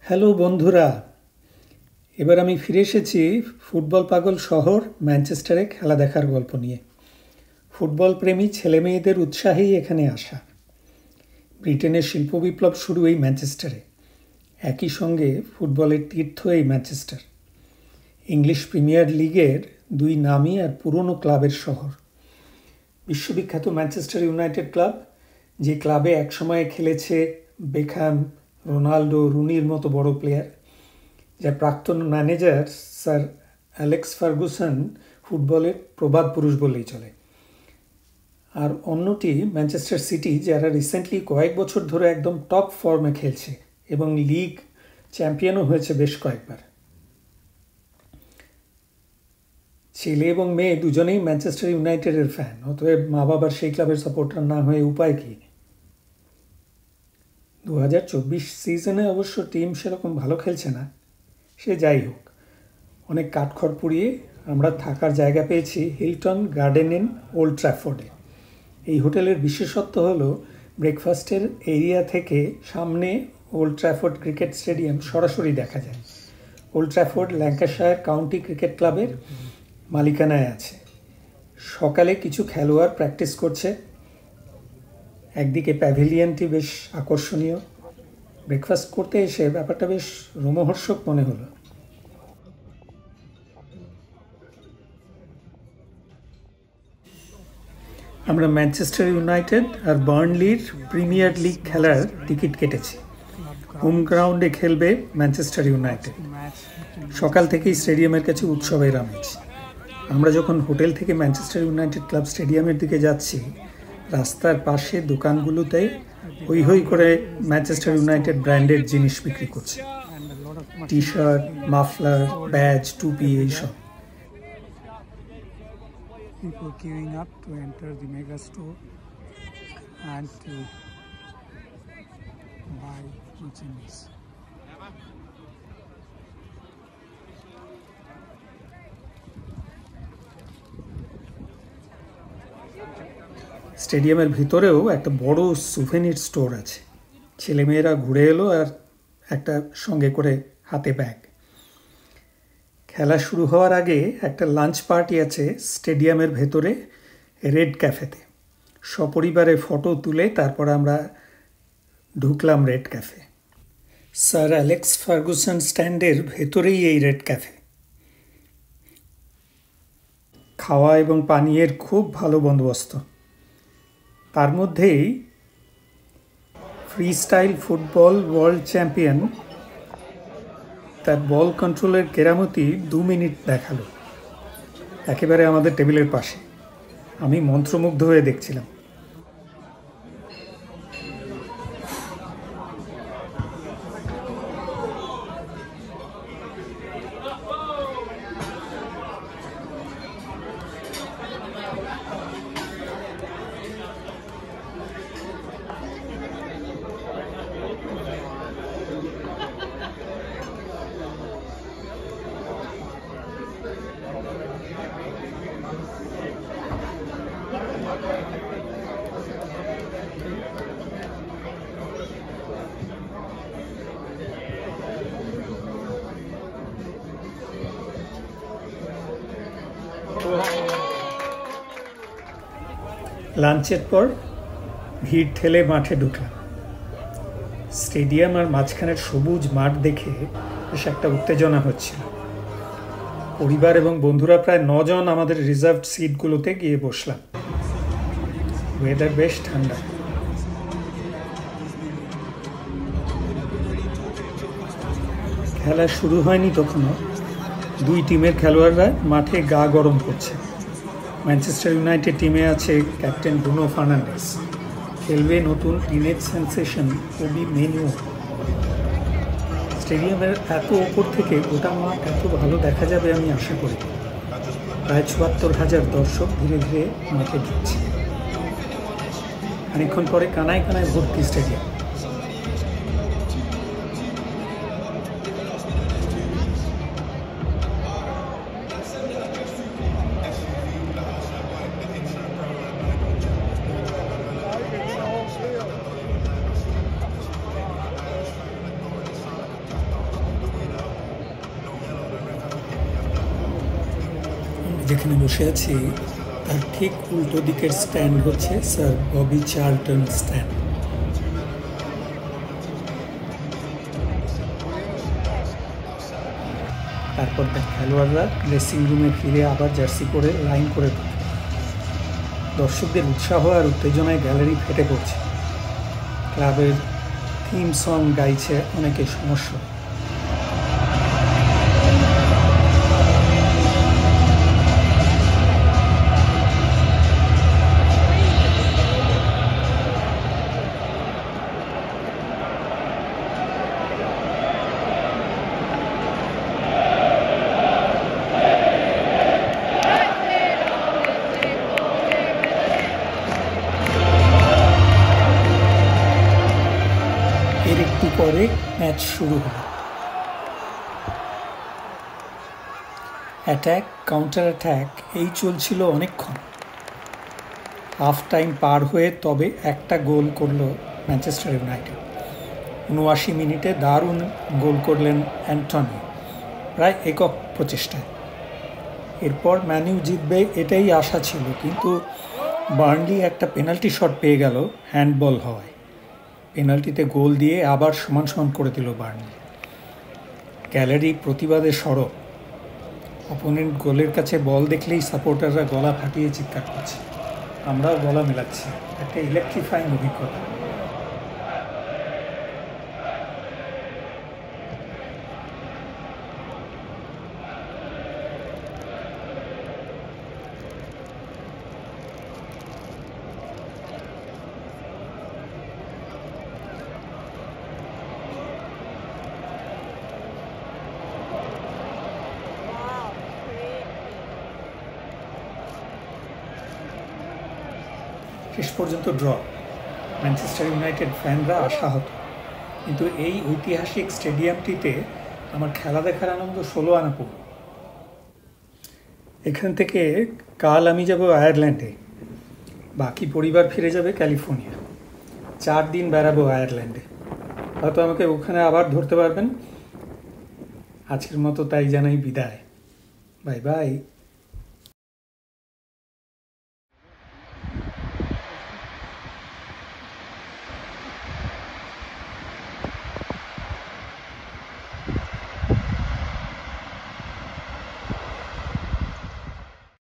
Hello বন্ধুরা, এবার আমি ফিরে এসেছি ফুটবল পাগল শহর ম্যানচেস্টারে খেলা দেখার গল্প নিয়ে। ফুটবল প্রেমী ছেলেমেয়েদের উৎসাহেই এখানে আসা। ব্রিটেনের শিল্প বিপ্লব শুরু এই ম্যানচেস্টারে। একই সঙ্গে ফুটবলের তীর্থ এই ম্যানচেস্টার। ইংলিশ প্রিমিয়ার লিগের দুই নামী আর পুরনো ক্লাবের শহর। বিশ্ববিখ্যাত ম্যানচেস্টার ইউনাইটেড ক্লাব, যে ক্লাবে একসময়ে খেলেছে বেকহ্যাম, রোনাল্ডো, রুনির মতো বড় প্লেয়ার, যার প্রাক্তন ম্যানেজার স্যার অ্যালেক্স ফার্গুসন ফুটবলের প্রবাদ পুরুষ বললেই চলে। আর অন্যটি ম্যানচেস্টার সিটি, যারা রিসেন্টলি কয়েক বছর ধরে একদম টপ ফর্মে খেলছে এবং লিগ চ্যাম্পিয়নও হয়েছে বেশ কয়েকবার। ছেলে এবং মেয়ে দুজনেই ম্যানচেস্টার ইউনাইটেডের ফ্যান, অতএব মা বাবার সেই ক্লাবের সাপোর্টার না হয়ে উপায় কি। 2024 সিজনে অবশ্য টিম সেরকম ভালো খেলছে না, সে যাই হোক। অনেক কাঠখড় পুড়িয়ে আমরা থাকার জায়গা পেয়েছি হিলটন গার্ডেন ইন ওল্ড ট্র্যাফোর্ডে। এই হোটেলের বিশেষত্ব হলো ব্রেকফাস্টের এরিয়া থেকে সামনে ওল্ড ট্র্যাফোর্ড ক্রিকেট স্টেডিয়াম সরাসরি দেখা যায়। Old Trafford Lancashire county cricket ক্লাবের মালিকানায় আছে। সকালে কিছু খেলোয়াড় প্র্যাকটিস করছে। একদিকে প্যাভিলিয়নটি বেশ আকর্ষণীয়। ব্রেকফাস্ট করতে এসে ব্যাপারটা বেশ রোমহর্ষক মনে হলো। আমরা ম্যানচেস্টার ইউনাইটেড আর বার্নলির প্রিমিয়ার লিগ খেলার টিকিট কেটেছি। হোম গ্রাউন্ডে খেলবে ম্যানচেস্টার ইউনাইটেড। সকাল থেকেই স্টেডিয়ামের কাছে উৎসবের আমেজ। আমরা যখন হোটেল থেকে ম্যানচেস্টার ইউনাইটেড ক্লাব স্টেডিয়ামের দিকে যাচ্ছি, রাস্তার পাশে দোকানগুলোতে হই হই করে ম্যানচেস্টার ইউনাইটেড ব্র্যান্ডের জিনিস বিক্রি করছে। টি শার্ট, মাফলার, ব্যাজ, টুপি, এইসব। People queuing up to enter the mega store and to buy merchandise. স্টেডিয়ামের ভিতরেও একটা বড় সুভেনির স্টোর আছে। ছেলেমেয়েরা ঘুরে এলো আর একটা সঙ্গে করে হাতে ব্যাগ। খেলা শুরু হওয়ার আগে একটা লাঞ্চ পার্টি আছে স্টেডিয়ামের ভেতরে রেড ক্যাফেতে। সপরিবারে ফটো তুলে তারপর আমরা ঢুকলাম red cafe. Sir Alex Ferguson স্ট্যান্ডের ভেতরেই এই রেড ক্যাফে। খাওয়া এবং পানীয়ের খুব ভালো বন্দোবস্ত। তার মধ্যেই free style football world champion তার বল কন্ট্রোলের কেরামতি 2 মিনিট দেখালো, একেবারে আমাদের টেবিলের পাশে। আমি মন্ত্রমুগ্ধ হয়ে দেখছিলাম। লাঞ্চের পর ভিড় ঠেলে মাঠে ঢুকলাম। স্টেডিয়াম আর মাঝখানের সবুজ মাঠ দেখে বেশ একটা উত্তেজনা হচ্ছিল। পরিবার এবং বন্ধুরা প্রায় 9 জন আমাদের রিজার্ভড সিটগুলোতে গিয়ে বসলাম। ওয়েদার বেশ ঠান্ডা। খেলা শুরু হয়নি তখনও দুই টিমের খেলোয়াড়রা মাঠে গা গরম করছে। ম্যানচেস্টার ইউনাইটেড টিমে আছে ক্যাপ্টেন ব্রুনো ফার্নান্ডেস। খেলবে নতুন টিনেজ সেন্সেশন ওবি মেনুও। স্টেডিয়ামের এত ওপর থেকে গোটা মাঠ এত ভালো দেখা যাবে আমি আশা করি। প্রায় ৭৪,০০০ দর্শক ধীরে ধীরে মাঠে ঢুকছে। খানিকক্ষণ পরে কানায় কানায় ভর্তি স্টেডিয়াম। যেখানে বসে আছি তার ঠিক উল্টো দিকের স্ট্যান্ড হচ্ছে স্যার ববি চার্লটন স্ট্যান্ড। তারপর খেলোয়াড়রা ড্রেসিং রুমে ফিরে আবার জার্সি পরে লাইন করে ঢুকে। দর্শকদের উৎসাহ আর উত্তেজনায় গ্যালারি ফেটে পড়ছে। ক্লাবের থিম সং গাইছে অনেকে সমস্যা। এর একটু পরে ম্যাচ শুরু হলো। অ্যাট্যাক কাউন্টার অ্যাট্যাক এই চলছিল অনেকক্ষণ। হাফ টাইম পার হয়ে তবে একটা গোল করল ম্যানচেস্টার ইউনাইটেড। ৭৯ মিনিটে দারুণ গোল করলেন অ্যান্টনি, প্রায় একক প্রচেষ্টায়। এরপর ম্যানইউ জিতবে এটাই আশা ছিল, কিন্তু বার্নলি একটা পেনাল্টি শট পেয়ে গেল হ্যান্ডবল হওয়ায়। পেনাল্টিতে গোল দিয়ে আবার সমান সমান করে দিল বার্নলি। গ্যালারি প্রতিবাদে সরব। অপোনেন্ট গোলের কাছে বল দেখলেই সাপোর্টাররা গলা ফাটিয়ে চিৎকার করছে। আমরাও গলা মেলাচ্ছি। একটা ইলেকট্রিফাইং অভিজ্ঞতা। শেষ পর্যন্ত ড্র। ম্যানচেস্টার ইউনাইটেড ফ্যানরা আশাহত, কিন্তু এই ঐতিহাসিক স্টেডিয়ামটিতে আমার খেলা দেখার আনন্দ ১৬ আনা পড়ল। এখান থেকে কাল আমি যাব আয়ারল্যান্ডে, বাকি পরিবার ফিরে যাবে ক্যালিফোর্নিয়া। ৪ দিন বেড়াবো আয়ারল্যান্ডে। হয়তো আমাকে ওখানে আবার ধরতে পারবেন। আজকের মতো তাই জানাই বিদায়। Bye bye.